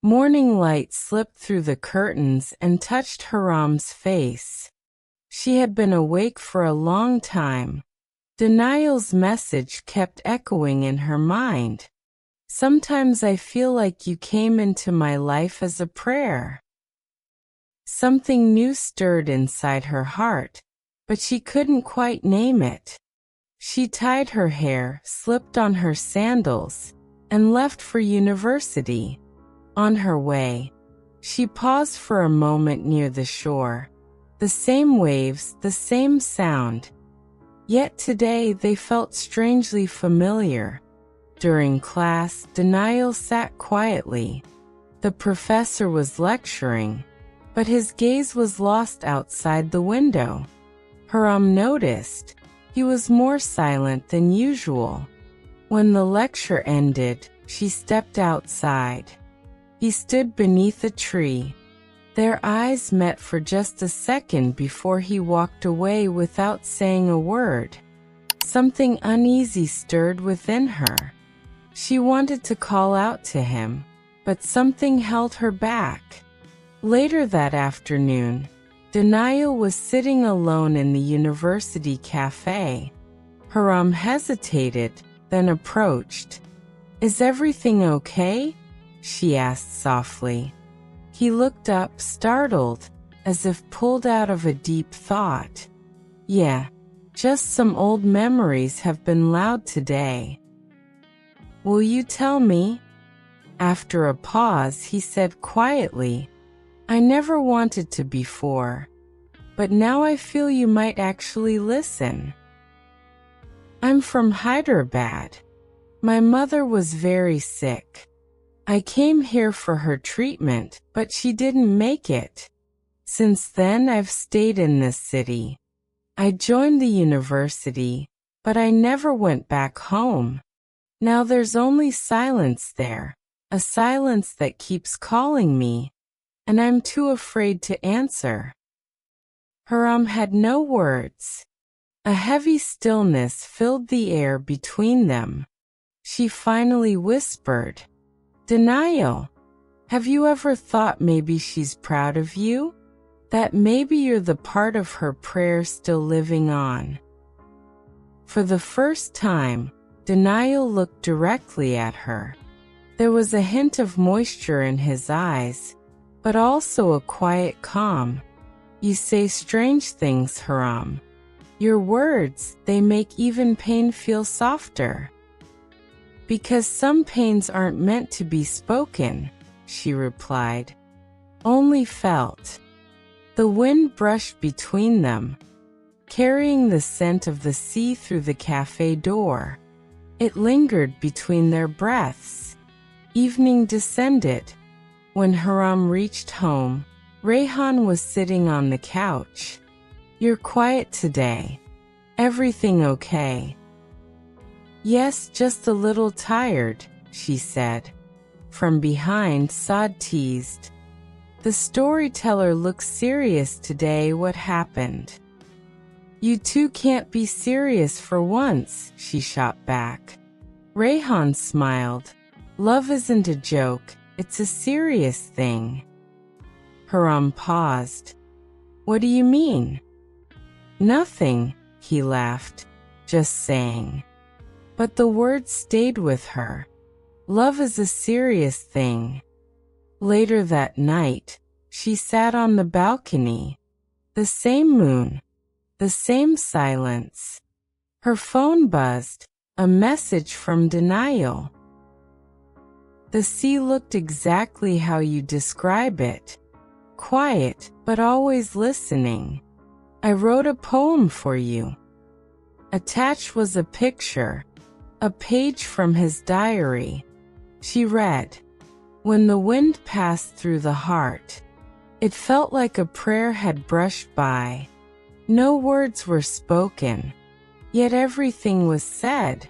Morning light slipped through the curtains and touched Haram's face. She had been awake for a long time. Denial's message kept echoing in her mind. Sometimes I feel like you came into my life as a prayer. Something new stirred inside her heart, but she couldn't quite name it. She tied her hair, slipped on her sandals, and left for university. On her way, she paused for a moment near the shore. The same waves, the same sound. Yet today they felt strangely familiar. During class, Denial sat quietly. The professor was lecturing, but his gaze was lost outside the window. Haram noticed he was more silent than usual. When the lecture ended, she stepped outside. He stood beneath a tree. Their eyes met for just a second before he walked away without saying a word. Something uneasy stirred within her. She wanted to call out to him, but something held her back. Later that afternoon, Denial was sitting alone in the university cafe. Haram hesitated, then approached. "Is everything okay?" she asked softly. He looked up, startled, as if pulled out of a deep thought. "Yeah, just some old memories have been loud today." "Will you tell me?" After a pause, he said quietly, "I never wanted to before, but now I feel you might actually listen. I'm from Hyderabad. My mother was very sick. I came here for her treatment, but she didn't make it. Since then I've stayed in this city. I joined the university, but I never went back home. Now there's only silence there, a silence that keeps calling me, and I'm too afraid to answer." Haram had no words. A heavy stillness filled the air between them. She finally whispered, "Denial, have you ever thought maybe she's proud of you? That maybe you're the part of her prayer still living on?" For the first time, Denial looked directly at her. There was a hint of moisture in his eyes, but also a quiet calm. "You say strange things, Haram. Your words, they make even pain feel softer." "Because some pains aren't meant to be spoken," she replied. "Only felt." The wind brushed between them, carrying the scent of the sea through the cafe door. It lingered between their breaths. Evening descended. When Haram reached home, Rayhan was sitting on the couch. "You're quiet today. Everything okay?" "Yes, just a little tired," she said. From behind, Saad teased, "The storyteller looks serious today. What happened?" "You two can't be serious for once," she shot back. Rayhan smiled. "Love isn't a joke, it's a serious thing." Haram paused. "What do you mean?" "Nothing," he laughed. "Just saying." But the words stayed with her. Love is a serious thing. Later that night, she sat on the balcony. The same moon, the same silence. Her phone buzzed, a message from Denial. "The sea looked exactly how you describe it. Quiet, but always listening. I wrote a poem for you." Attached was a picture, a page from his diary. She read, "When the wind passed through the heart, it felt like a prayer had brushed by. No words were spoken, yet everything was said."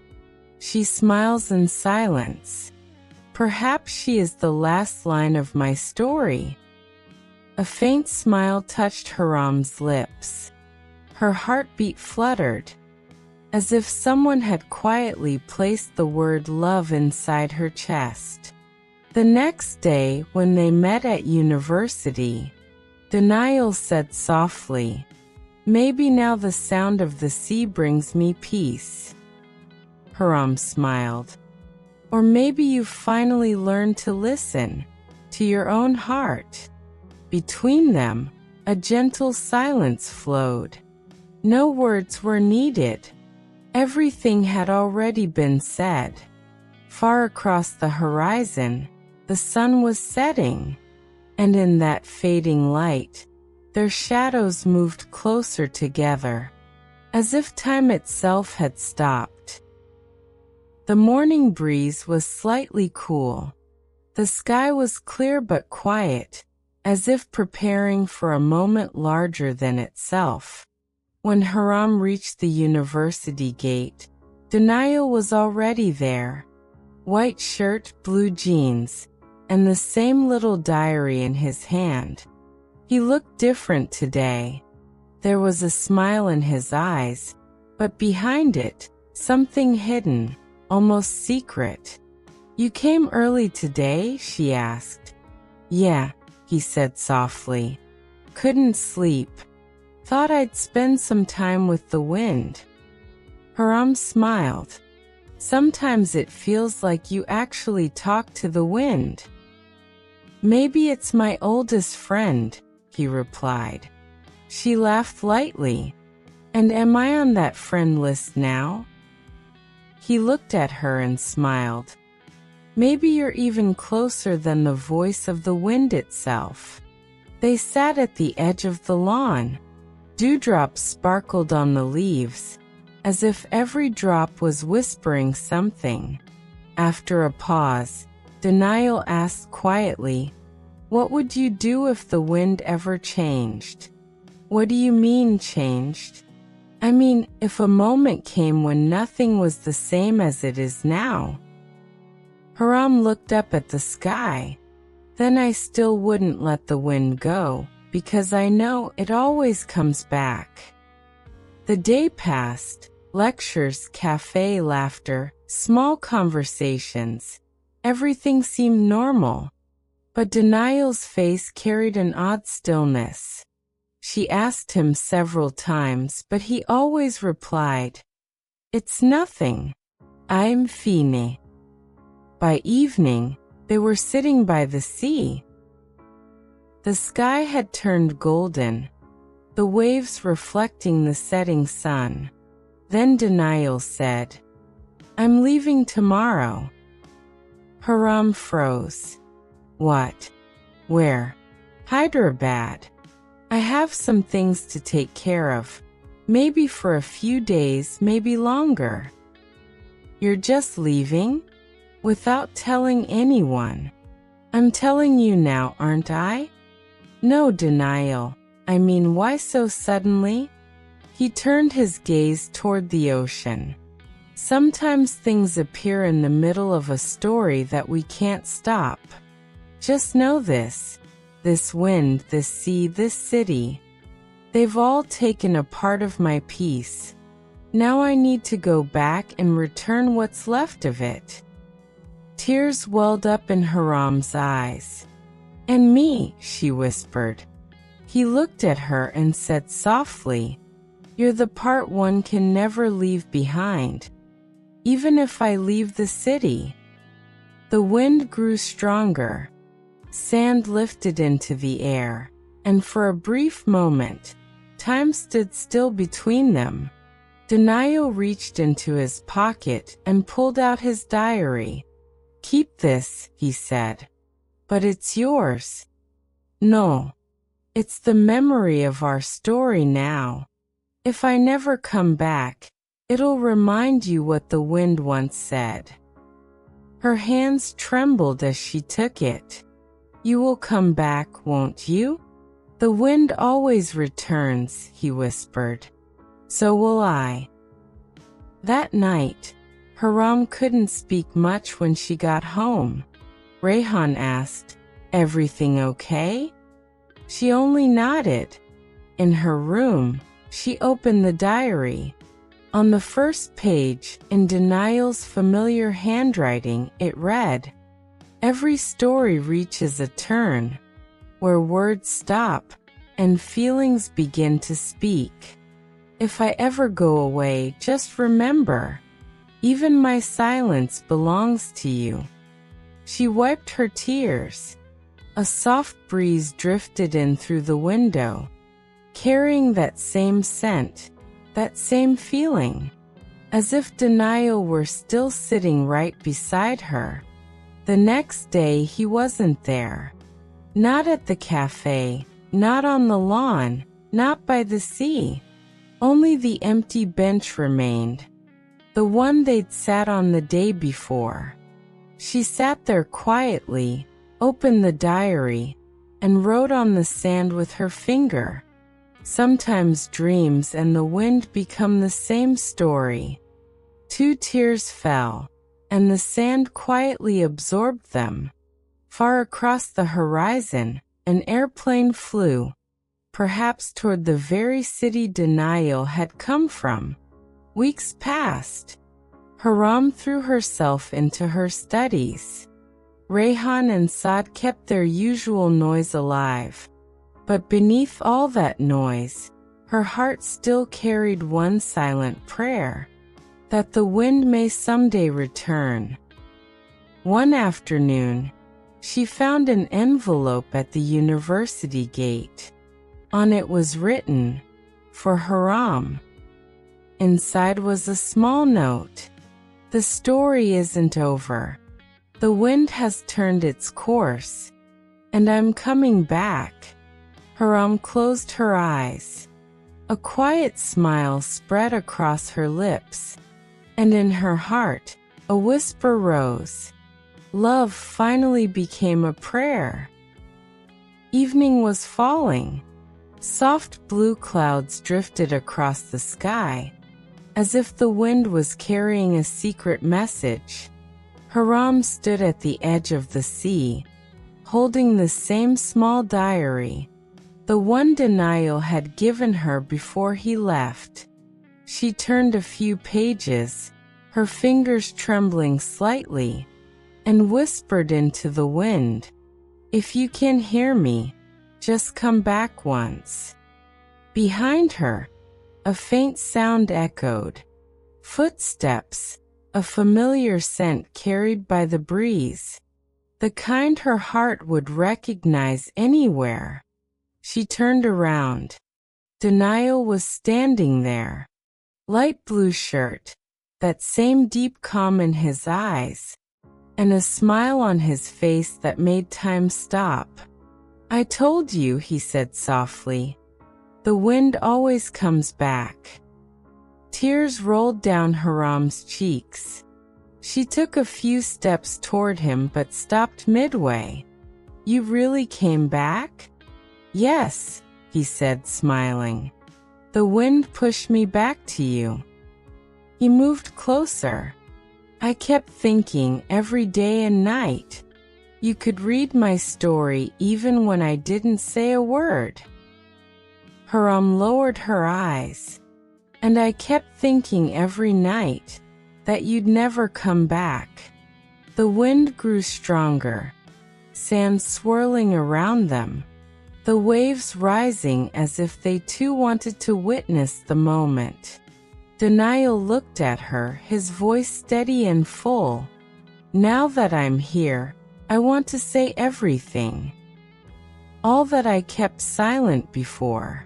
She smiles in silence. "Perhaps she is the last line of my story." A faint smile touched Haram's lips. Her heartbeat fluttered, as if someone had quietly placed the word love inside her chest. The next day, when they met at university, Denial said softly, "Maybe now the sound of the sea brings me peace." Hiram smiled. "Or maybe you've finally learned to listen to your own heart." Between them, a gentle silence flowed. No words were needed. Everything had already been said. Far across the horizon, the sun was setting, and in that fading light, their shadows moved closer together, as if time itself had stopped. The morning breeze was slightly cool. The sky was clear but quiet, as if preparing for a moment larger than itself. When Hiram reached the university gate, Denial was already there. White shirt, blue jeans, and the same little diary in his hand. He looked different today. There was a smile in his eyes, but behind it, something hidden, almost secret. "You came early today?" she asked. "Yeah," he said softly. "Couldn't sleep. Thought I'd spend some time with the wind." Hiram smiled. "Sometimes it feels like you actually talk to the wind." "Maybe it's my oldest friend," he replied. She laughed lightly. "And am I on that friend list now?" He looked at her and smiled. "Maybe you're even closer than the voice of the wind itself." They sat at the edge of the lawn. Dewdrops sparkled on the leaves, as if every drop was whispering something. After a pause, Denial asked quietly, "What would you do if the wind ever changed?" "What do you mean, changed?" "I mean, if a moment came when nothing was the same as it is now." Hiram looked up at the sky. "Then I still wouldn't let the wind go, because I know it always comes back." The day passed. Lectures, cafe, laughter, small conversations. Everything seemed normal. But Denial's face carried an odd stillness. She asked him several times, but he always replied, "It's nothing. I'm fine." By evening, they were sitting by the sea. The sky had turned golden, the waves reflecting the setting sun. Then Denial said, "I'm leaving tomorrow." Hiram froze. "What? Where?" "Hyderabad. I have some things to take care of. Maybe for a few days, maybe longer." "You're just leaving? Without telling anyone?" "I'm telling you now, aren't I?" "No, Denial. I mean, why so suddenly?" He turned his gaze toward the ocean. "Sometimes things appear in the middle of a story that we can't stop. Just know this. This wind, this sea, this city. They've all taken a part of my peace. Now I need to go back and return what's left of it." Tears welled up in Hiram's eyes. "And me," she whispered. He looked at her and said softly, "You're the part one can never leave behind. Even if I leave the city." The wind grew stronger. Sand lifted into the air, and for a brief moment, time stood still between them. Denial reached into his pocket and pulled out his diary. "Keep this," he said. "But it's yours." "No. It's the memory of our story now. If I never come back, it'll remind you what the wind once said." Her hands trembled as she took it. "You will come back, won't you?" "The wind always returns," he whispered. "So will I." That night, Hiram couldn't speak much when she got home. Rayhan asked, "Everything okay?" She only nodded. In her room, she opened the diary. On the first page, in Denial's familiar handwriting, it read, Every story reaches a turn where words stop and feelings begin to speak. If I ever go away, just remember, even my silence belongs to you. She wiped her tears. A soft breeze drifted in through the window, carrying that same scent, that same feeling, as if denial were still sitting right beside her. The next day he wasn't there. Not at the cafe, not on the lawn, not by the sea. Only the empty bench remained, the one they'd sat on the day before. She sat there quietly, opened the diary, and wrote on the sand with her finger. Sometimes dreams and the wind become the same story. 2 tears fell, and the sand quietly absorbed them. Far across the horizon, an airplane flew, perhaps toward the very city denial had come from. Weeks passed. Haram threw herself into her studies. Rayhan and Saad kept their usual noise alive. But beneath all that noise, her heart still carried one silent prayer, that the wind may someday return. One afternoon, she found an envelope at the university gate. On it was written, "For Haram." Inside was a small note. "The story isn't over. The wind has turned its course, and I'm coming back." Haram closed her eyes. A quiet smile spread across her lips, and in her heart, a whisper rose. Love finally became a prayer. Evening was falling. Soft blue clouds drifted across the sky, as if the wind was carrying a secret message. Haram stood at the edge of the sea, holding the same small diary, the one denial had given her before he left. She turned a few pages, her fingers trembling slightly, and whispered into the wind, "If you can hear me, just come back once." Behind her, a faint sound echoed. Footsteps, a familiar scent carried by the breeze, the kind her heart would recognize anywhere. She turned around. Denial was standing there. Light blue shirt, that same deep calm in his eyes, and a smile on his face that made time stop. "I told you," he said softly. "The wind always comes back." Tears rolled down Haram's cheeks. She took a few steps toward him but stopped midway. "You really came back?" "Yes," he said, smiling. "The wind pushed me back to you." He moved closer. "I kept thinking every day and night. You could read my story even when I didn't say a word." Haram lowered her eyes. "And I kept thinking every night that you'd never come back." The wind grew stronger, sand swirling around them, the waves rising as if they too wanted to witness the moment. Denial looked at her, his voice steady and full. "Now that I'm here, I want to say everything. All that I kept silent before."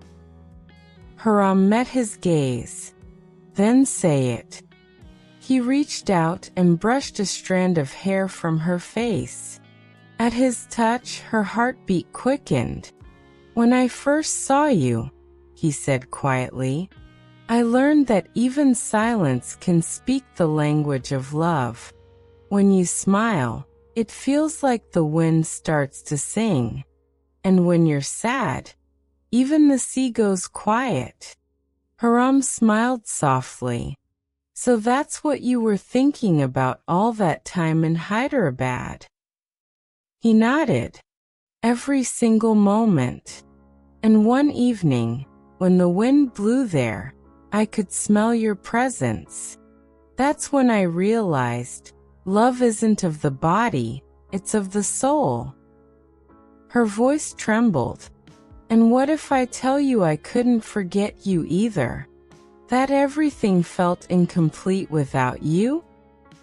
Haram met his gaze. "Then say it." He reached out and brushed a strand of hair from her face. At his touch, her heartbeat quickened. "When I first saw you," he said quietly, "I learned that even silence can speak the language of love. When you smile, it feels like the wind starts to sing. And when you're sad, even the sea goes quiet." Haram smiled softly. "So that's what you were thinking about all that time in Hyderabad?" He nodded. "Every single moment. And one evening, when the wind blew there, I could smell your presence. That's when I realized, love isn't of the body, It's of the soul. Her voice trembled. And what if I tell you I couldn't forget you either? That everything felt incomplete without you?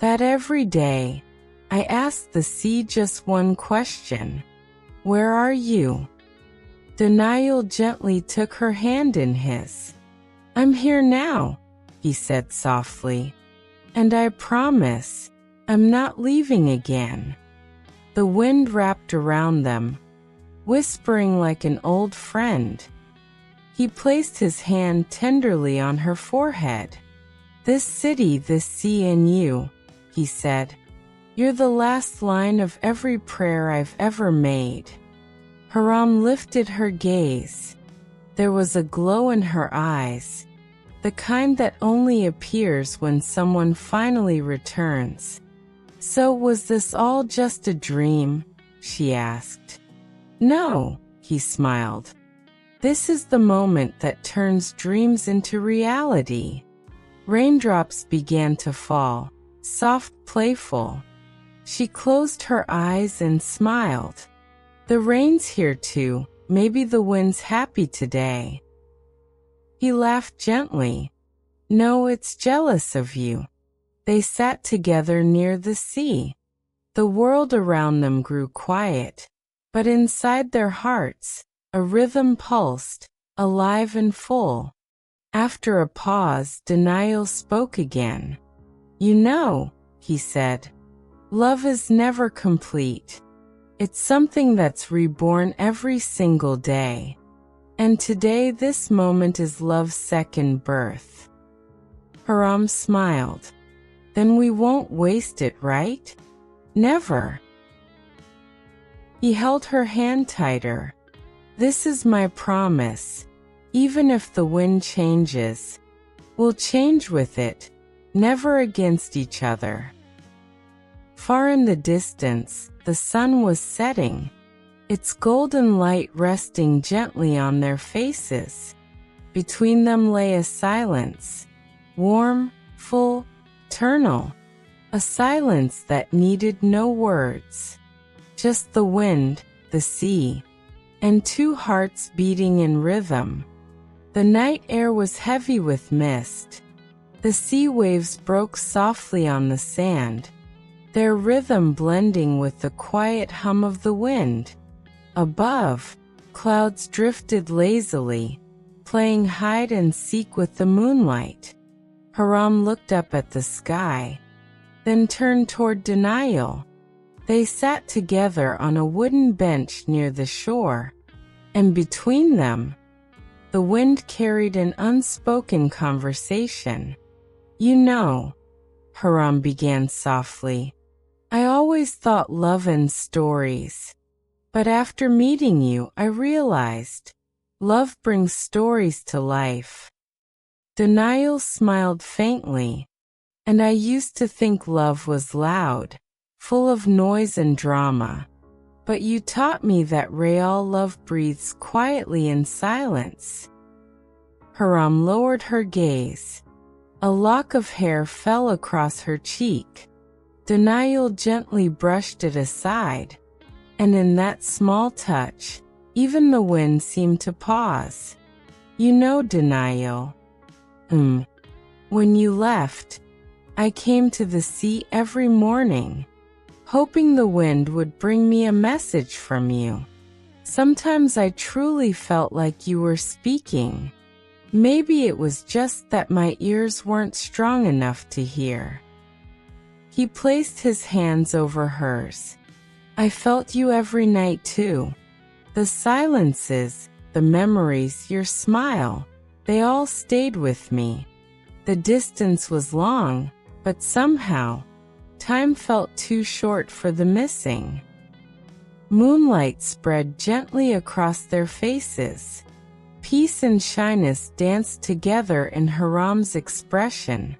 That every day, I asked the sea just one question. Where are you? Denial gently took her hand in his. I'm here now, he said softly. And I promise, I'm not leaving again. The wind wrapped around them, whispering like an old friend. He placed his hand tenderly on her forehead. This city, this sea and you, he said. You're the last line of every prayer I've ever made. Hiram lifted her gaze. There was a glow in her eyes, the kind that only appears when someone finally returns. So was this all just a dream? She asked. No, he smiled. This is the moment that turns dreams into reality. Raindrops began to fall, soft, playful. She closed her eyes and smiled. The rain's here too, maybe the wind's happy today. He laughed gently. No, it's jealous of you. They sat together near the sea. The world around them grew quiet, but inside their hearts, a rhythm pulsed, alive and full. After a pause, Denial spoke again. You know, he said, love is never complete. It's something that's reborn every single day. And today this moment is love's second birth. Hiram smiled. Then we won't waste it, right? Never. He held her hand tighter. This is my promise. Even if the wind changes, we'll change with it, never against each other. Far in the distance, the sun was setting, its golden light resting gently on their faces. Between them lay a silence, warm, full, eternal, a silence that needed no words. Just the wind, the sea, and two hearts beating in rhythm. The night air was heavy with mist. The sea waves broke softly on the sand, their rhythm blending with the quiet hum of the wind. Above, clouds drifted lazily, playing hide and seek with the moonlight. Hiram looked up at the sky, then turned toward Denial. They sat together on a wooden bench near the shore, and between them, the wind carried an unspoken conversation. You know, Hiram began softly, I always thought love in stories. But after meeting you, I realized, love brings stories to life. Denial smiled faintly. And I used to think love was loud, full of noise and drama. But you taught me that real love breathes quietly in silence. Hiram lowered her gaze. A lock of hair fell across her cheek. Denial gently brushed it aside. And in that small touch, even the wind seemed to pause. You know, Denial. When you left, I came to the sea every morning, hoping the wind would bring me a message from you. Sometimes I truly felt like you were speaking. Maybe it was just that my ears weren't strong enough to hear. He placed his hands over hers. I felt you every night too. The silences, the memories, your smile, they all stayed with me. The distance was long, but somehow, time felt too short for the missing. Moonlight spread gently across their faces. Peace and shyness danced together in Hiram's expression.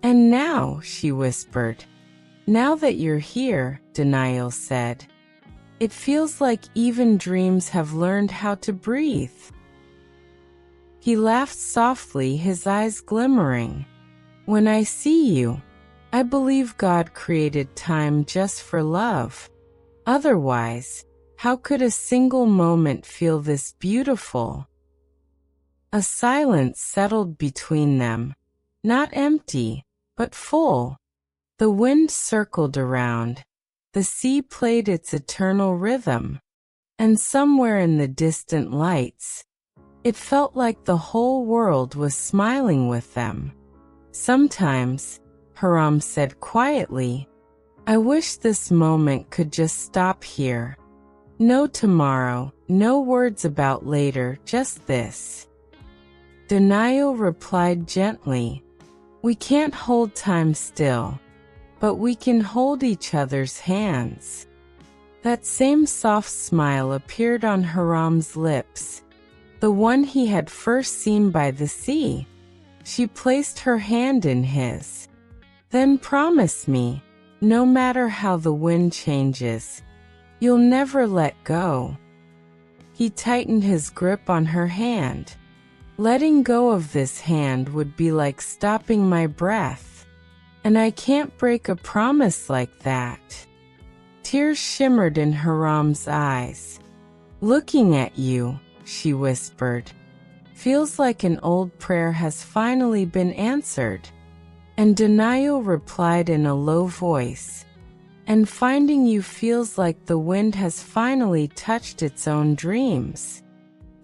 And now, she whispered. Now that you're here, Denial said. It feels like even dreams have learned how to breathe. He laughed softly, his eyes glimmering. When I see you, I believe God created time just for love. Otherwise, how could a single moment feel this beautiful? A silence settled between them, not empty, but full. The wind circled around. The sea played its eternal rhythm. And somewhere in the distant lights, it felt like the whole world was smiling with them. Sometimes, Hiram said quietly, I wish this moment could just stop here. No tomorrow, no words about later, just this. Denial replied gently, we can't hold time still, but we can hold each other's hands. That same soft smile appeared on Hiram's lips, the one he had first seen by the sea. She placed her hand in his. Then promise me, no matter how the wind changes, you'll never let go. He tightened his grip on her hand. Letting go of this hand would be like stopping my breath, and I can't break a promise like that. Tears shimmered in Hiram's eyes. Looking at you, she whispered, feels like an old prayer has finally been answered. And Denial replied in a low voice, and finding you feels like the wind has finally touched its own dreams.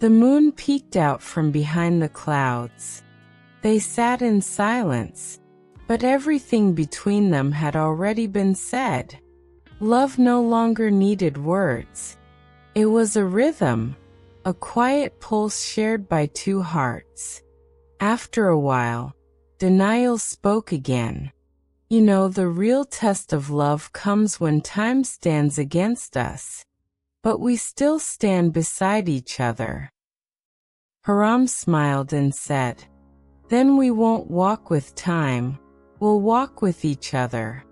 The moon peeked out from behind the clouds. They sat in silence, but everything between them had already been said. Love no longer needed words. It was a rhythm, a quiet pulse shared by two hearts. After a while, Denial spoke again. You know, the real test of love comes when time stands against us, but we still stand beside each other. Hiram smiled and said, then we won't walk with time, we'll walk with each other.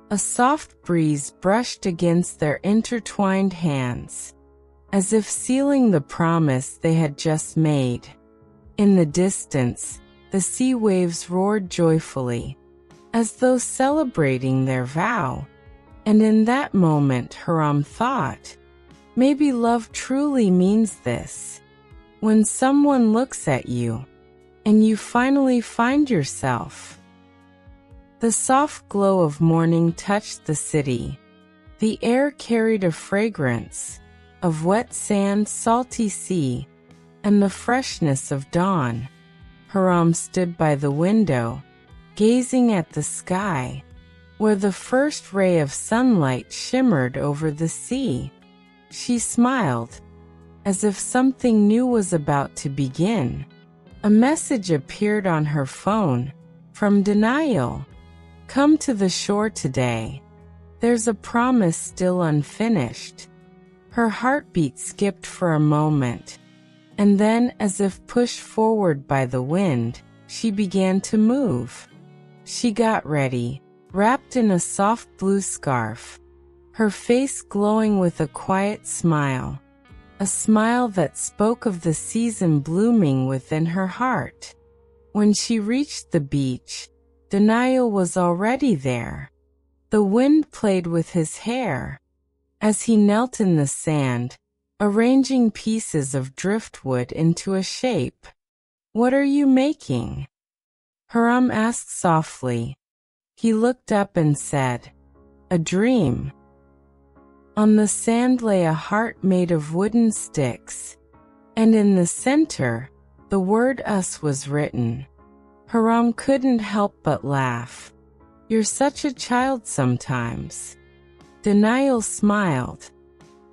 A soft breeze brushed against their intertwined hands, as if sealing the promise they had just made. In the distance, the sea waves roared joyfully, as though celebrating their vow. And in that moment Hiram thought, maybe love truly means this. When someone looks at you, and you finally find yourself. The soft glow of morning touched the city. The air carried a fragrance of wet sand, salty sea, and the freshness of dawn. Hiram stood by the window, gazing at the sky, where the first ray of sunlight shimmered over the sea. She smiled, as if something new was about to begin. A message appeared on her phone, from Denial. Come to the shore today. There's a promise still unfinished. Her heartbeat skipped for a moment, and then, as if pushed forward by the wind, she began to move. She got ready, wrapped in a soft blue scarf, her face glowing with a quiet smile. A smile that spoke of the season blooming within her heart. When she reached the beach, Denial was already there. The wind played with his hair as he knelt in the sand, arranging pieces of driftwood into a shape. What are you making? Hiram asked softly. He looked up and said, a dream. On the sand lay a heart made of wooden sticks, and in the center, the word us was written. Hiram couldn't help but laugh. You're such a child sometimes. Denial smiled.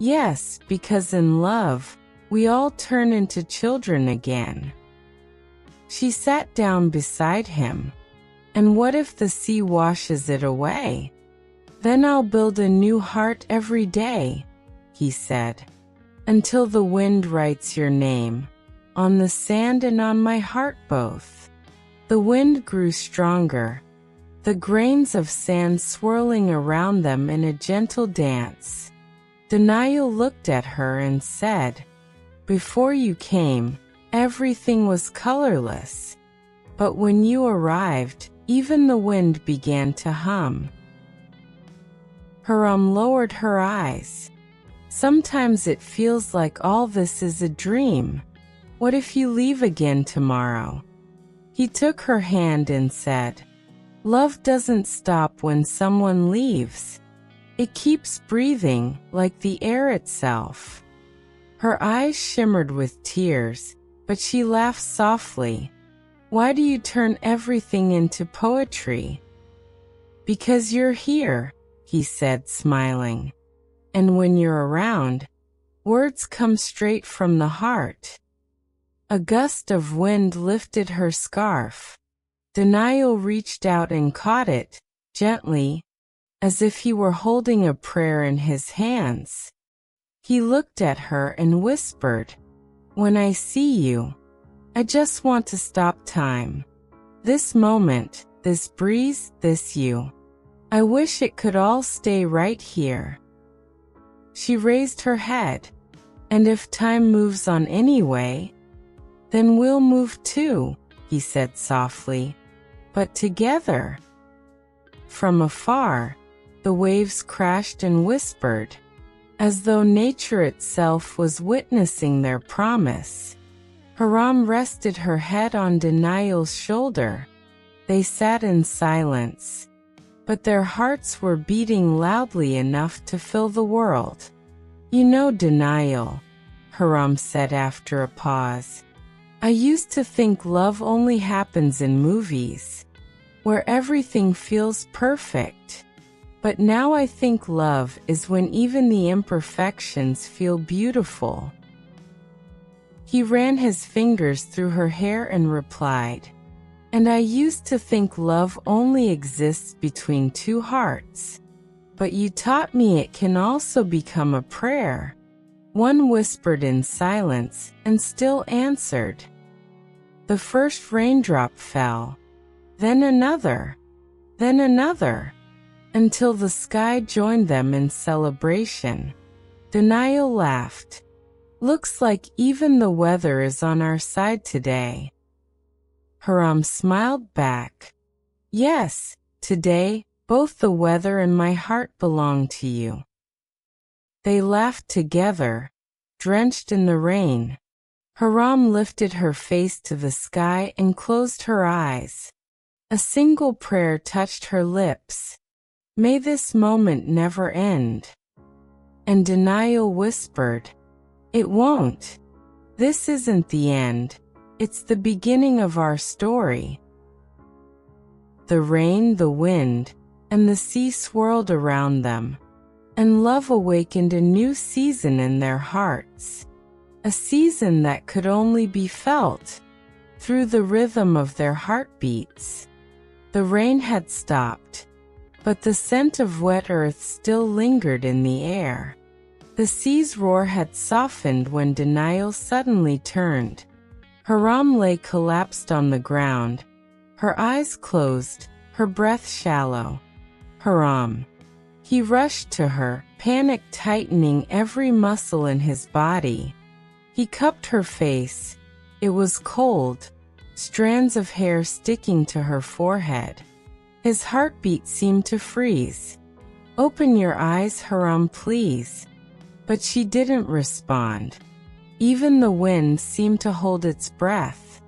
Yes, because in love, we all turn into children again. She sat down beside him. And what if the sea washes it away? Then I'll build a new heart every day, he said, until the wind writes your name, on the sand and on my heart both. The wind grew stronger, the grains of sand swirling around them in a gentle dance. Denial looked at her and said, before you came, everything was colorless. But when you arrived, even the wind began to hum. Haram lowered her eyes. Sometimes it feels like all this is a dream. What if you leave again tomorrow? He took her hand and said, "Love doesn't stop when someone leaves. It keeps breathing, like the air itself." Her eyes shimmered with tears, but she laughed softly. "Why do you turn everything into poetry?" "Because you're here," he said, smiling. "And when you're around, words come straight from the heart." A gust of wind lifted her scarf. Denial reached out and caught it, gently, as if he were holding a prayer in his hands. He looked at her and whispered, "When I see you, I just want to stop time. This moment, this breeze, this you. I wish it could all stay right here." She raised her head. "And if time moves on anyway, then we'll move too," he said softly. "But together." From afar, the waves crashed and whispered, as though nature itself was witnessing their promise. Haram rested her head on Denial's shoulder. They sat in silence, but their hearts were beating loudly enough to fill the world. "You know, Denial," Haram said after a pause, "I used to think love only happens in movies, where everything feels perfect. But now I think love is when even the imperfections feel beautiful." He ran his fingers through her hair and replied, "And I used to think love only exists between two hearts. But you taught me it can also become a prayer." One whispered in silence and still answered. The first raindrop fell, then another, until the sky joined them in celebration. Denial laughed. "Looks like even the weather is on our side today." Haram smiled back. "Yes, today, both the weather and my heart belong to you." They laughed together, drenched in the rain. Haram lifted her face to the sky and closed her eyes. A single prayer touched her lips. "May this moment never end." And Denial whispered, "It won't. This isn't the end. It's the beginning of our story." The rain, the wind, and the sea swirled around them, and love awakened a new season in their hearts. A season that could only be felt through the rhythm of their heartbeats. The rain had stopped, but the scent of wet earth still lingered in the air. The sea's roar had softened when Denial suddenly turned. Haram lay collapsed on the ground, her eyes closed, her breath shallow. "Haram." He rushed to her, panic tightening every muscle in his body. He cupped her face. It was cold, strands of hair sticking to her forehead. His heartbeat seemed to freeze. "Open your eyes, Haram, please." But she didn't respond. Even the wind seemed to hold its breath.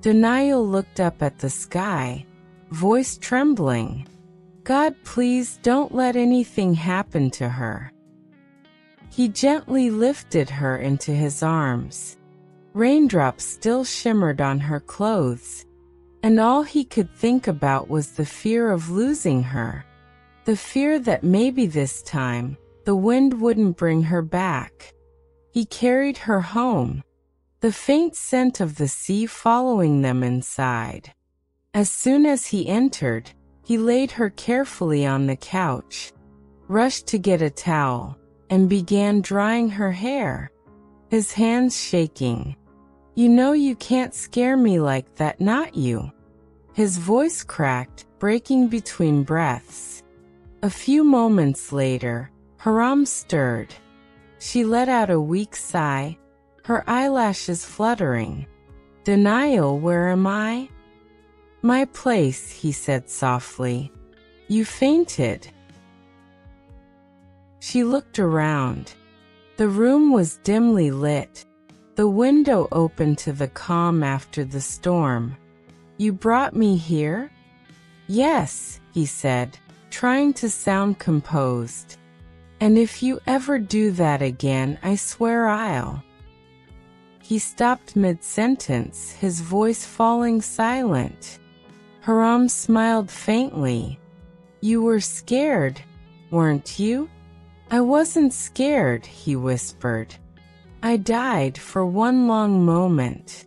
Denial looked up at the sky, voice trembling. "God, please don't let anything happen to her." He gently lifted her into his arms. Raindrops still shimmered on her clothes, and all he could think about was the fear of losing her. The fear that maybe this time, the wind wouldn't bring her back. He carried her home, the faint scent of the sea following them inside. As soon as he entered, he laid her carefully on the couch, rushed to get a towel, and began drying her hair, his hands shaking. "You know you can't scare me like that, not you." His voice cracked, breaking between breaths. A few moments later, Haram stirred. She let out a weak sigh, her eyelashes fluttering. "Denial, where am I?" "My place," he said softly. "You fainted." She looked around. The room was dimly lit, the window open to the calm after the storm. You brought me here? Yes, he said, trying to sound composed. And if you ever do that again, I swear I'll. He stopped mid-sentence, his voice falling silent. Hiram smiled faintly. You were scared, weren't you? I wasn't scared, he whispered. I died for one long moment.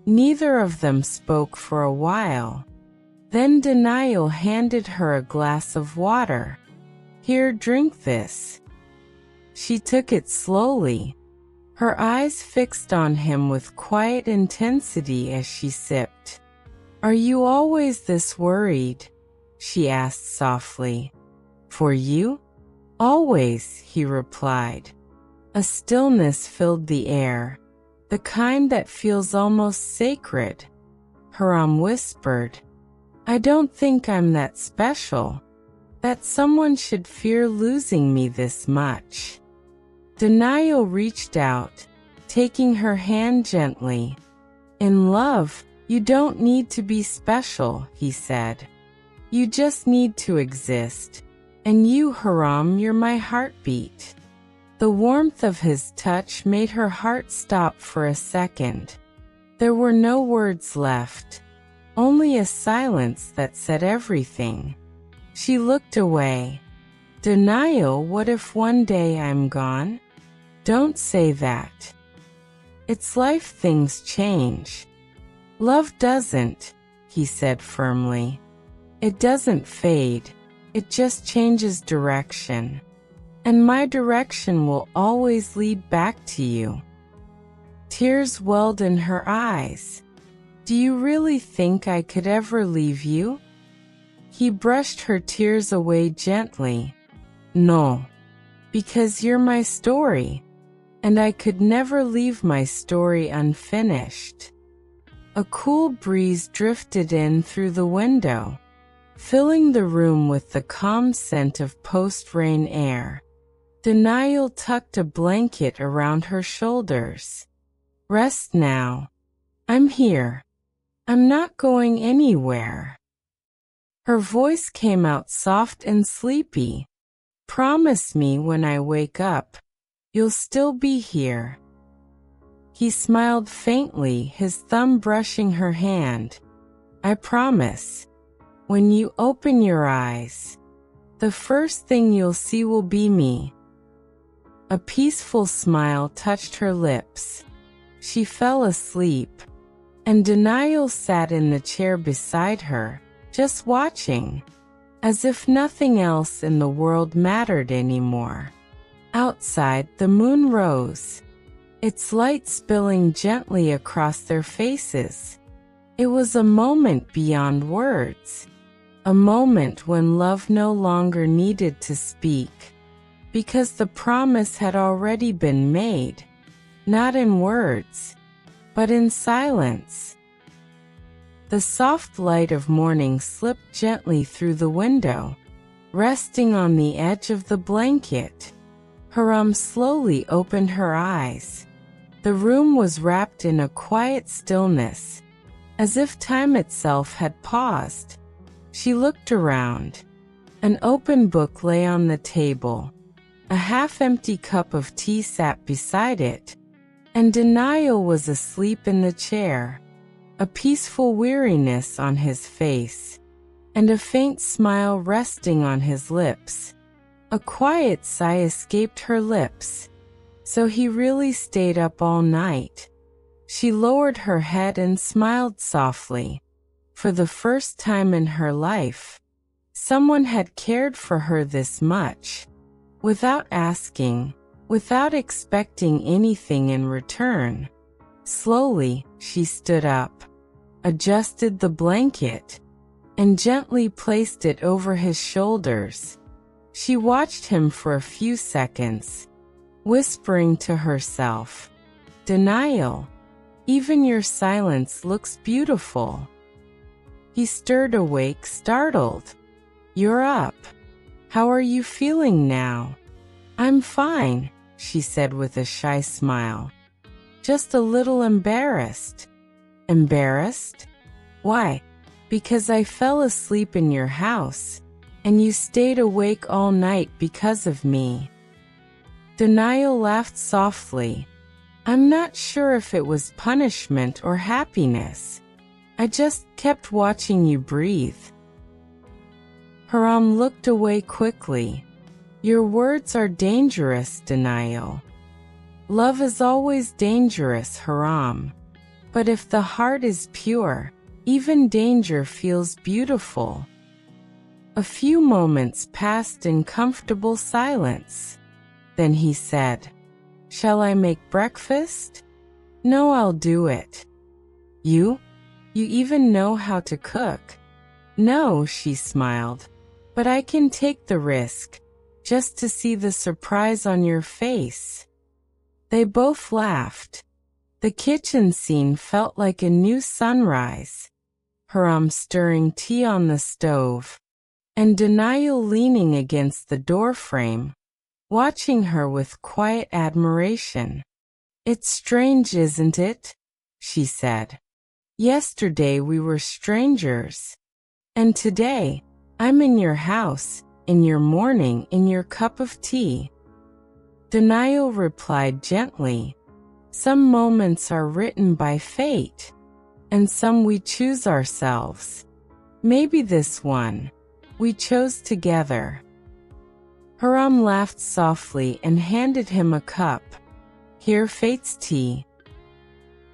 Neither of them spoke for a while. Then Denial handed her a glass of water. Here, drink this. She took it slowly, her eyes fixed on him with quiet intensity as she sipped. Are you always this worried? She asked softly. For you? Always, he replied. A stillness filled the air, the kind that feels almost sacred. Hiram whispered, I don't think I'm that special, that someone should fear losing me this much. Denial reached out, taking her hand gently. In love, you don't need to be special, he said. You just need to exist. And you, Hiram, you're my heartbeat. The warmth of his touch made her heart stop for a second. There were no words left, only a silence that said everything. She looked away. Denial, what if one day I'm gone? Don't say that. It's life, things change. Love doesn't, he said firmly. It doesn't fade. It just changes direction. And my direction will always lead back to you. Tears welled in her eyes. Do you really think I could ever leave you? He brushed her tears away gently. No, because you're my story, and I could never leave my story unfinished. A cool breeze drifted in through the window, filling the room with the calm scent of post-rain air. Denial tucked a blanket around her shoulders. Rest now. I'm here. I'm not going anywhere. Her voice came out soft and sleepy. Promise me when I wake up, you'll still be here. He smiled faintly, his thumb brushing her hand. I promise. When you open your eyes, the first thing you'll see will be me. A peaceful smile touched her lips. She fell asleep, and Denial sat in the chair beside her, just watching, as if nothing else in the world mattered anymore. Outside, the moon rose, its light spilling gently across their faces. It was a moment beyond words. A moment when love no longer needed to speak, because the promise had already been made, not in words, but in silence. The soft light of morning slipped gently through the window, resting on the edge of the blanket. Hiram slowly opened her eyes. The room was wrapped in a quiet stillness, as if time itself had paused. She looked around. An open book lay on the table. A half-empty cup of tea sat beside it, and Denial was asleep in the chair, a peaceful weariness on his face, and a faint smile resting on his lips. A quiet sigh escaped her lips. So he really stayed up all night. She lowered her head and smiled softly. For the first time in her life, someone had cared for her this much, without asking, without expecting anything in return. Slowly, she stood up, adjusted the blanket, and gently placed it over his shoulders. She watched him for a few seconds, whispering to herself, "Denial, even your silence looks beautiful." He stirred awake, startled. "You're up. How are you feeling now?" I'm fine, she said with a shy smile. Just a little embarrassed. Embarrassed? Why? Because I fell asleep in your house, and you stayed awake all night because of me. Denial laughed softly. I'm not sure if it was punishment or happiness. I just kept watching you breathe. Haram looked away quickly. Your words are dangerous, Denial. Love is always dangerous, Haram. But if the heart is pure, even danger feels beautiful. A few moments passed in comfortable silence. Then he said, Shall I make breakfast? No, I'll do it. You? You even know how to cook? No, she smiled. But I can take the risk, just to see the surprise on your face. They both laughed. The kitchen scene felt like a new sunrise. Haram stirring tea on the stove, and Denial leaning against the doorframe, watching her with quiet admiration. It's strange, isn't it? She said. Yesterday we were strangers. And today, I'm in your house, in your morning, in your cup of tea. Denial replied gently, Some moments are written by fate, and some we choose ourselves. Maybe this one, we chose together. Haram laughed softly and handed him a cup. Here, fate's tea.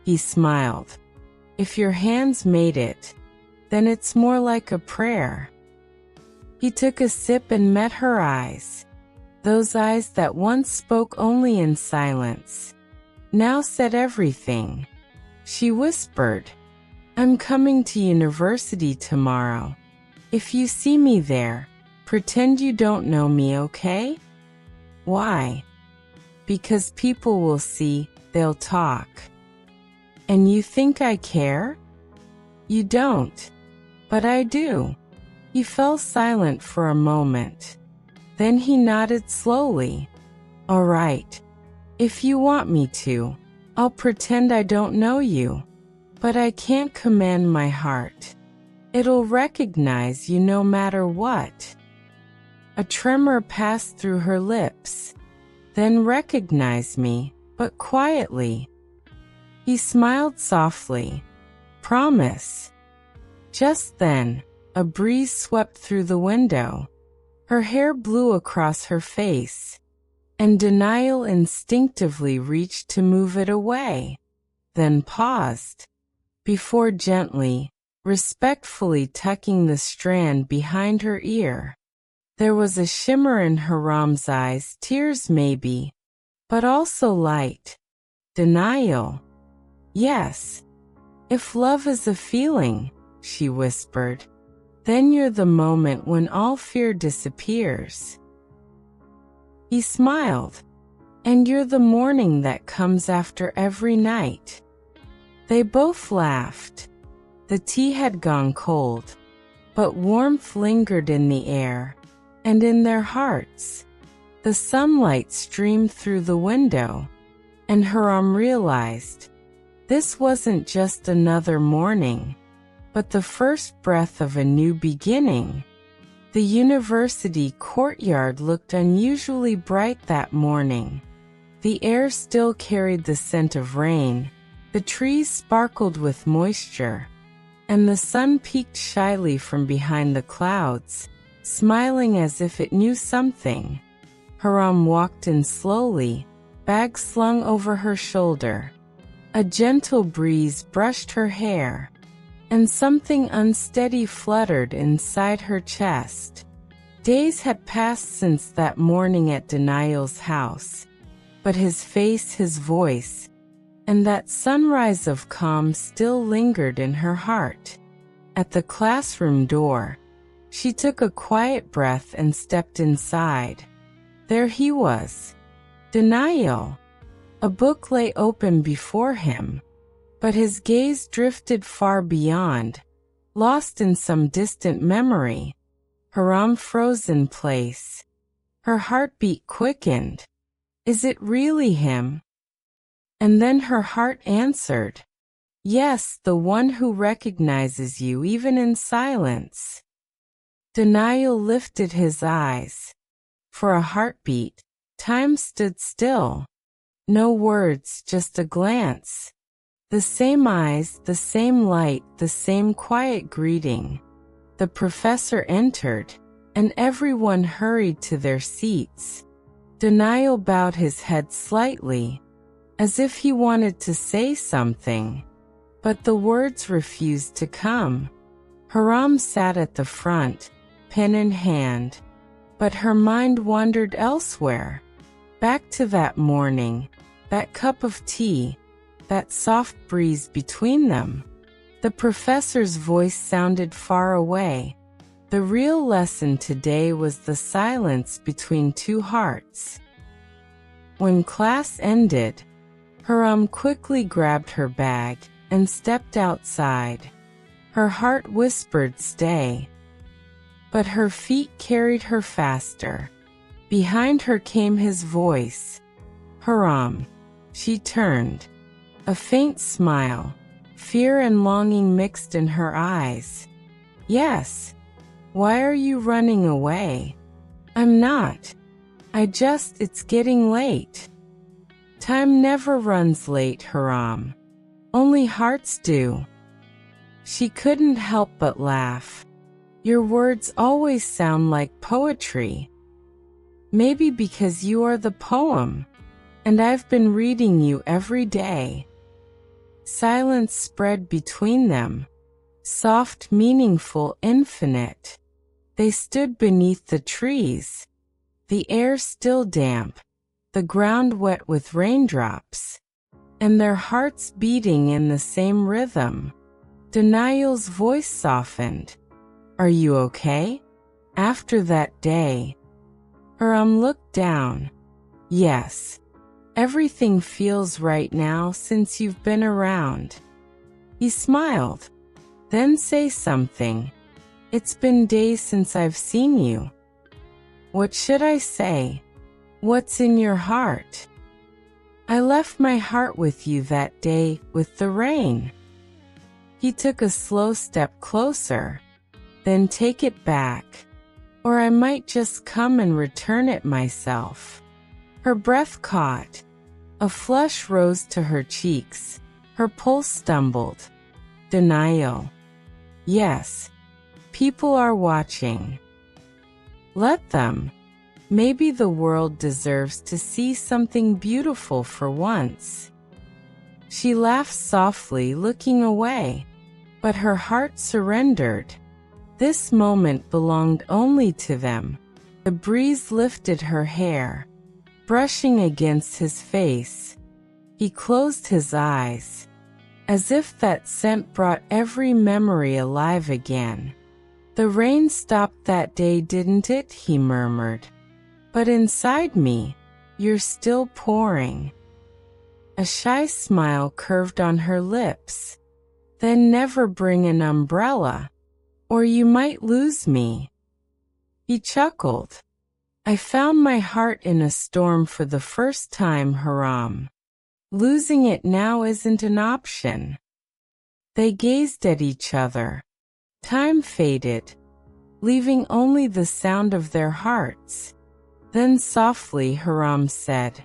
He smiled. If your hands made it, then it's more like a prayer. He took a sip and met her eyes. Those eyes that once spoke only in silence, now said everything. She whispered, I'm coming to university tomorrow. If you see me there, pretend you don't know me, okay? Why? Because people will see, they'll talk. And you think I care? You don't. But I do. He fell silent for a moment. Then he nodded slowly. All right. If you want me to, I'll pretend I don't know you. But I can't command my heart. It'll recognize you no matter what. A tremor passed through her lips. Then recognize me, but quietly. He smiled softly. Promise. Just then, a breeze swept through the window. Her hair blew across her face, and Denial instinctively reached to move it away, then paused, before gently, respectfully tucking the strand behind her ear. There was a shimmer in Haram's eyes, tears maybe, but also light. Denial. Yes. If love is a feeling, she whispered, then you're the moment when all fear disappears. He smiled. And you're the morning that comes after every night. They both laughed. The tea had gone cold, but warmth lingered in the air, and in their hearts. The sunlight streamed through the window, and Haram realized this wasn't just another morning, but the first breath of a new beginning. The university courtyard looked unusually bright that morning. The air still carried the scent of rain, the trees sparkled with moisture, and the sun peeked shyly from behind the clouds, smiling as if it knew something. Haram walked in slowly, bag slung over her shoulder. A gentle breeze brushed her hair, and something unsteady fluttered inside her chest. Days had passed since that morning at Denial's house, but his face, his voice, and that sunrise of calm still lingered in her heart. At the classroom door, she took a quiet breath and stepped inside. There he was, Denial. A book lay open before him, but his gaze drifted far beyond, lost in some distant memory. Haram froze in place. Her heartbeat quickened. Is it really him? And then her heart answered. Yes, the one who recognizes you even in silence. Denial lifted his eyes. For a heartbeat, time stood still. No words, just a glance. The same eyes, the same light, the same quiet greeting. The professor entered, and everyone hurried to their seats. Denial bowed his head slightly, as if he wanted to say something, but the words refused to come. Haram sat at the front, pen in hand, but her mind wandered elsewhere. Back to that morning, that cup of tea, that soft breeze between them. The professor's voice sounded far away. The real lesson today was the silence between two hearts. When class ended, Haram quickly grabbed her bag and stepped outside. Her heart whispered, "Stay." But her feet carried her faster. Behind her came his voice. "Haram." She turned. A faint smile, fear and longing mixed in her eyes. "Yes. Why are you running away?" "I'm not. It's getting late." "Time never runs late, Haram. Only hearts do." She couldn't help but laugh. "Your words always sound like poetry." "Maybe because you are the poem, and I've been reading you every day." Silence spread between them. Soft, meaningful, infinite. They stood beneath the trees. The air still damp, the ground wet with raindrops, and their hearts beating in the same rhythm. Denial's voice softened. "Are you okay? After that day?" Haram looked down. "Yes. Everything feels right now since you've been around." He smiled. "Then say something. It's been days since I've seen you." "What should I say? What's in your heart?" "I left my heart with you that day, with the rain." He took a slow step closer. "Then take it back. Or I might just come and return it myself." Her breath caught. A flush rose to her cheeks. Her pulse stumbled. Denial. "Yes. People are watching. Let them. Maybe the world deserves to see something beautiful for once." She laughed softly, looking away. But her heart surrendered. This moment belonged only to them. The breeze lifted her hair, brushing against his face. He closed his eyes, as if that scent brought every memory alive again. "The rain stopped that day, didn't it?" he murmured. "But inside me, you're still pouring." A shy smile curved on her lips. "Then never bring an umbrella, or you might lose me." He chuckled. "I found my heart in a storm for the first time, Haram. Losing it now isn't an option." They gazed at each other. Time faded, leaving only the sound of their hearts. Then softly Haram said,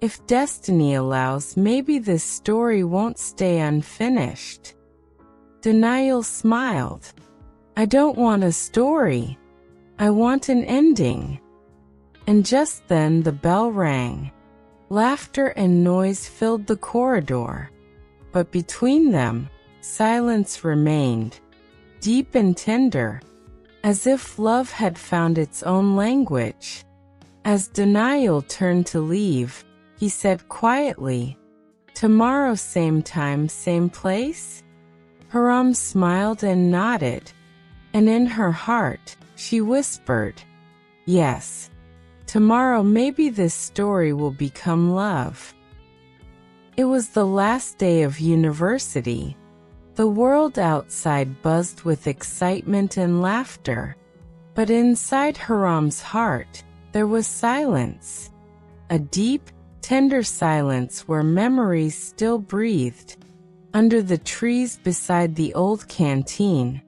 "If destiny allows, maybe this story won't stay unfinished." Denial smiled. "I don't want a story. I want an ending." And just then the bell rang. Laughter and noise filled the corridor. But between them, silence remained, deep and tender, as if love had found its own language. As Denial turned to leave, he said quietly, "Tomorrow same time, same place?" Haram smiled and nodded, and in her heart, she whispered, "Yes. Tomorrow maybe this story will become love." It was the last day of university. The world outside buzzed with excitement and laughter. But inside Haram's heart, There was silence. A deep, tender silence where memories still breathed. Under the trees beside the old canteen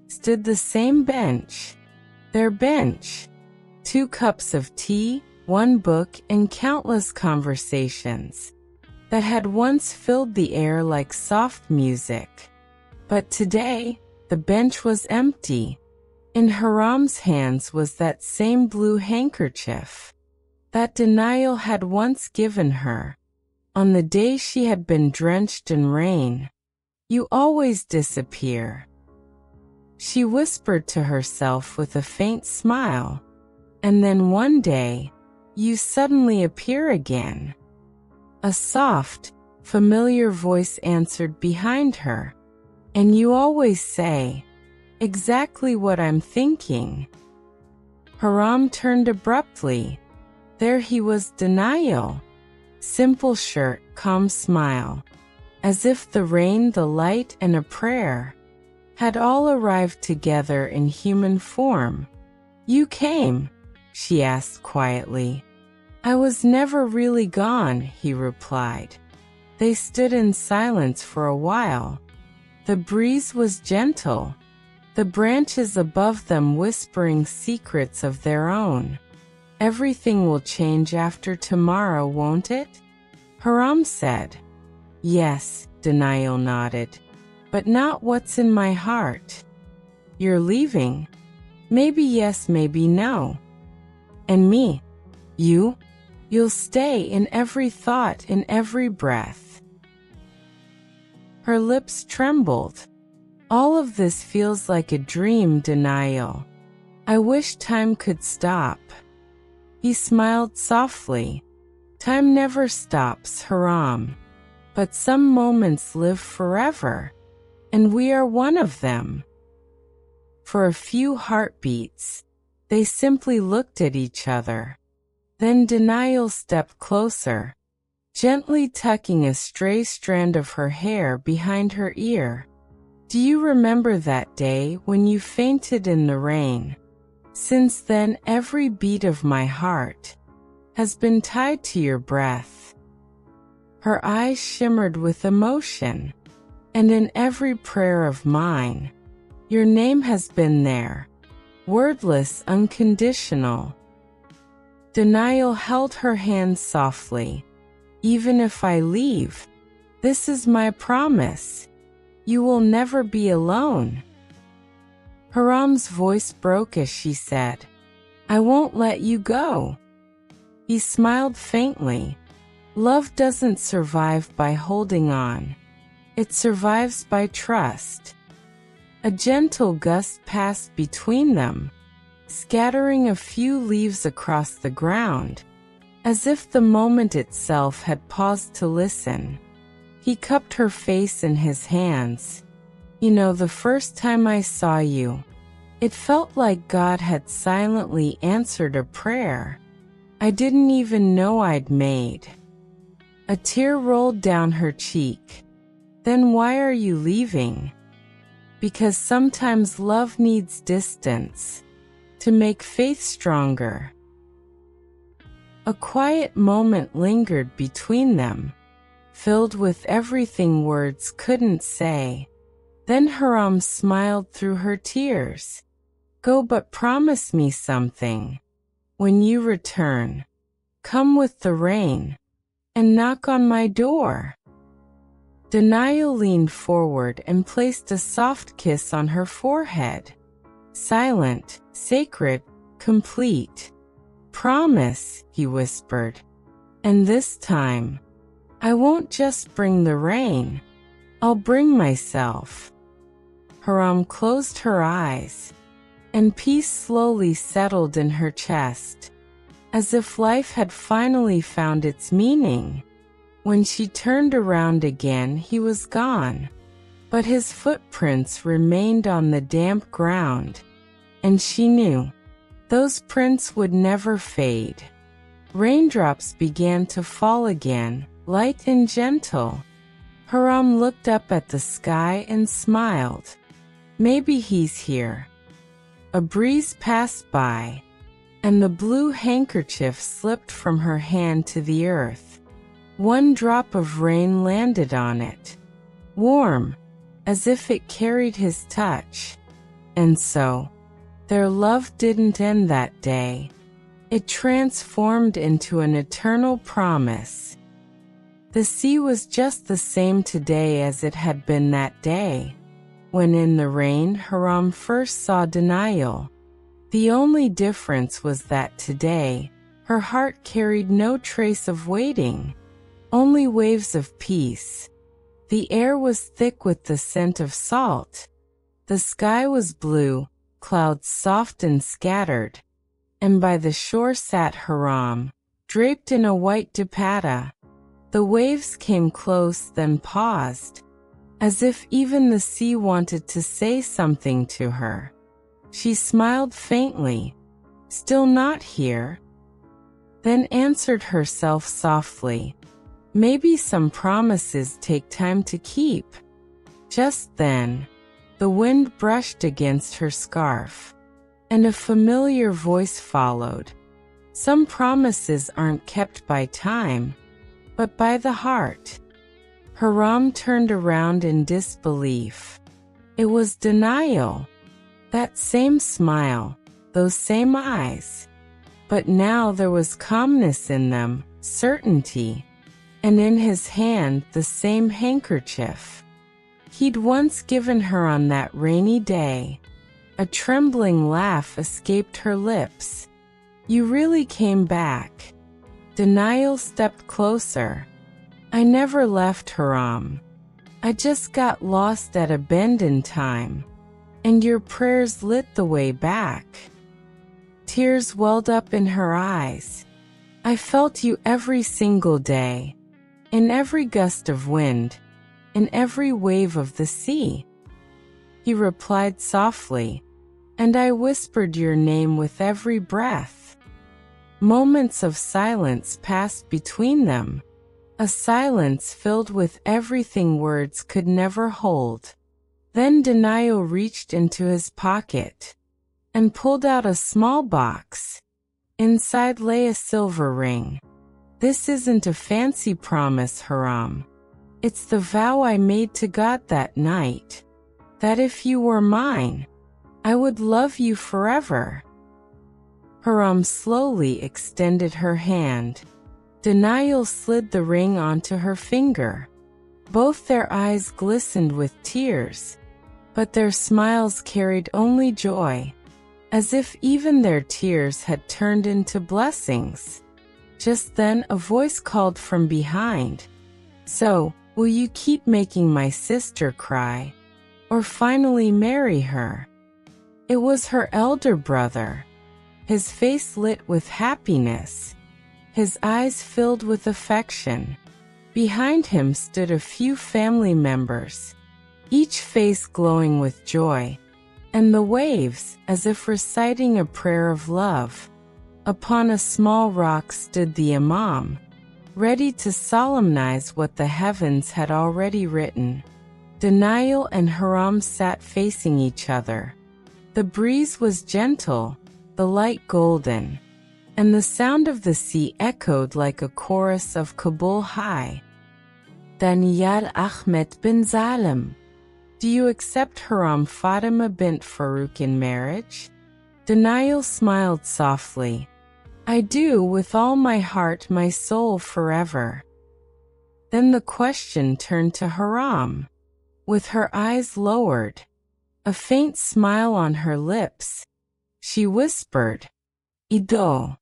stood the same bench. Their bench. 2 cups of tea, 1 book, and countless conversations that had once filled the air like soft music. But today, the bench was empty. In Hiram's hands was that same blue handkerchief that Denial had once given her on the day she had been drenched in rain. "You always disappear," she whispered to herself with a faint smile. "And then one day, you suddenly appear again." A soft, familiar voice answered behind her. "And you always say exactly what I'm thinking." Hiram turned abruptly. There he was, Denial. Simple shirt, calm smile. As if the rain, the light, and a prayer had all arrived together in human form. "You came?" she asked quietly. "I was never really gone," he replied. They stood in silence for a while. The breeze was gentle, the branches above them whispering secrets of their own. "Everything will change after tomorrow, won't it?" Hiram said. "Yes," Denial nodded. "But not what's in my heart." "You're leaving?" "Maybe yes, maybe no." "And me?" "You? You'll stay in every thought, in every breath." Her lips trembled. "All of this feels like a dream, Denial. I wish time could stop." He smiled softly. "Time never stops, Hiram. But some moments live forever, and we are one of them." For a few heartbeats, they simply looked at each other. Then Denial stepped closer, gently tucking a stray strand of her hair behind her ear. "Do you remember that day when you fainted in the rain? Since then, every beat of my heart has been tied to your breath." Her eyes shimmered with emotion. "And in every prayer of mine, your name has been there. Wordless, unconditional." Denial held her hand softly. "Even if I leave, this is my promise. You will never be alone." Hiram's voice broke as she said, "I won't let you go." He smiled faintly. "Love doesn't survive by holding on. It survives by trust." A gentle gust passed between them, scattering a few leaves across the ground, as if the moment itself had paused to listen. He cupped her face in his hands. "You know, the first time I saw you, it felt like God had silently answered a prayer I didn't even know I'd made." A tear rolled down her cheek. "Then why are you leaving?" "Because sometimes love needs distance to make faith stronger." A quiet moment lingered between them, filled with everything words couldn't say. Then Hiram smiled through her tears. "Go, but promise me something. When you return, come with the rain and knock on my door." Denial leaned forward and placed a soft kiss on her forehead. "Silent, sacred, complete. Promise," he whispered. "And this time, I won't just bring the rain. I'll bring myself." Hiram closed her eyes, and peace slowly settled in her chest, as if life had finally found its meaning. When she turned around again, he was gone, but his footprints remained on the damp ground, and she knew those prints would never fade. Raindrops began to fall again, light and gentle. Hiram looked up at the sky and smiled. Maybe he's here. A breeze passed by, and the blue handkerchief slipped from her hand to the earth. One drop of rain landed on it, warm, as if it carried his touch. And so, their love didn't end that day. It transformed into an eternal promise. The sea was just the same today as it had been that day, when in the rain Haram first saw Denial. The only difference was that today, her heart carried no trace of waiting, only waves of peace. The air was thick with the scent of salt. The sky was blue, clouds soft and scattered, and by the shore sat Haram, draped in a white dupatta. The waves came close, then paused, as if even the sea wanted to say something to her. She smiled faintly, still not here, then answered herself softly, maybe some promises take time to keep. Just then, the wind brushed against her scarf, and a familiar voice followed. Some promises aren't kept by time, but by the heart. Haram turned around in disbelief. It was Denial. That same smile, those same eyes. But now there was calmness in them, certainty, and in his hand the same handkerchief he'd once given her on that rainy day. A trembling laugh escaped her lips. You really came back. Denial stepped closer. I never left, Haram. I just got lost at a bend in time, and your prayers lit the way back. Tears welled up in her eyes. I felt you every single day, in every gust of wind, in every wave of the sea. He replied softly, and I whispered your name with every breath. Moments of silence passed between them, a silence filled with everything words could never hold. Then Denial reached into his pocket and pulled out a small box. Inside lay a silver ring. This isn't a fancy promise, Haram. It's the vow I made to God that night, that if you were mine, I would love you forever. Haram slowly extended her hand. Denial slid the ring onto her finger. Both their eyes glistened with tears, but their smiles carried only joy, as if even their tears had turned into blessings. Just then a voice called from behind. So, will you keep making my sister cry, or finally marry her? It was her elder brother. His face lit with happiness, his eyes filled with affection. Behind him stood a few family members, each face glowing with joy, and the waves, as if reciting a prayer of love. Upon a small rock stood the Imam, ready to solemnize what the heavens had already written. Denial and Haram sat facing each other. The breeze was gentle, the light golden, and the sound of the sea echoed like a chorus of Kabul high. Daniel Ahmed bin Salim, do you accept Haram Fatima bint Farouk in marriage? Denial smiled softly. I do, with all my heart, my soul, forever. Then the question turned to Haram. With her eyes lowered, a faint smile on her lips, she whispered, Ido.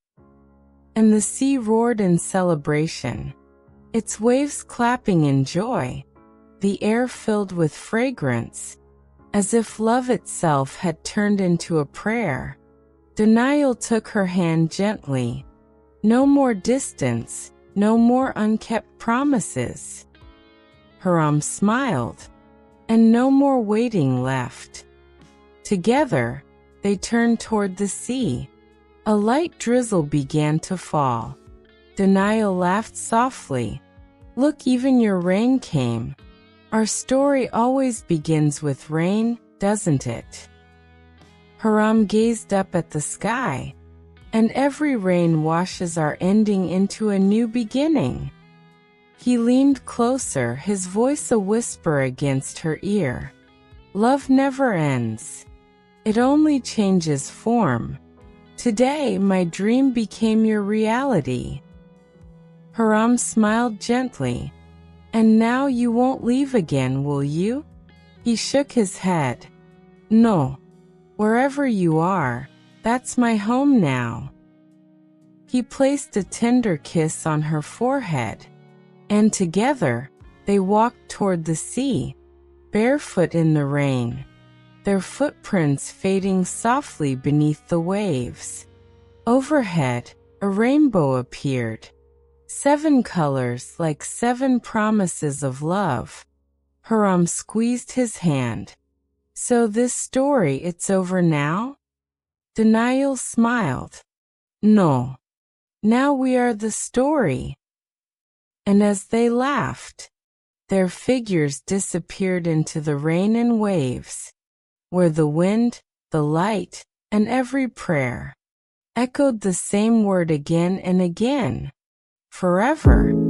And the sea roared in celebration, its waves clapping in joy, the air filled with fragrance, as if love itself had turned into a prayer. Denial took her hand gently. No more distance, no more unkept promises. Haram smiled, and no more waiting left. Together, they turned toward the sea. A light drizzle began to fall. Denial laughed softly. Look, even your rain came. Our story always begins with rain, doesn't it? Haram gazed up at the sky. and every rain washes our ending into a new beginning. He leaned closer, his voice a whisper against her ear. Love never ends. It only changes form. Today, my dream became your reality. Haram smiled gently. And now you won't leave again, will you? He shook his head. No. Wherever you are, that's my home now. He placed a tender kiss on her forehead, and together, they walked toward the sea, barefoot in the rain, their footprints fading softly beneath the waves. Overhead, a rainbow appeared. 7 colors like 7 promises of love. Haram squeezed his hand. So this story, it's over now? Denial smiled. No. Now we are the story. And as they laughed, their figures disappeared into the rain and waves, where the wind, the light, and every prayer echoed the same word again and again. Forever.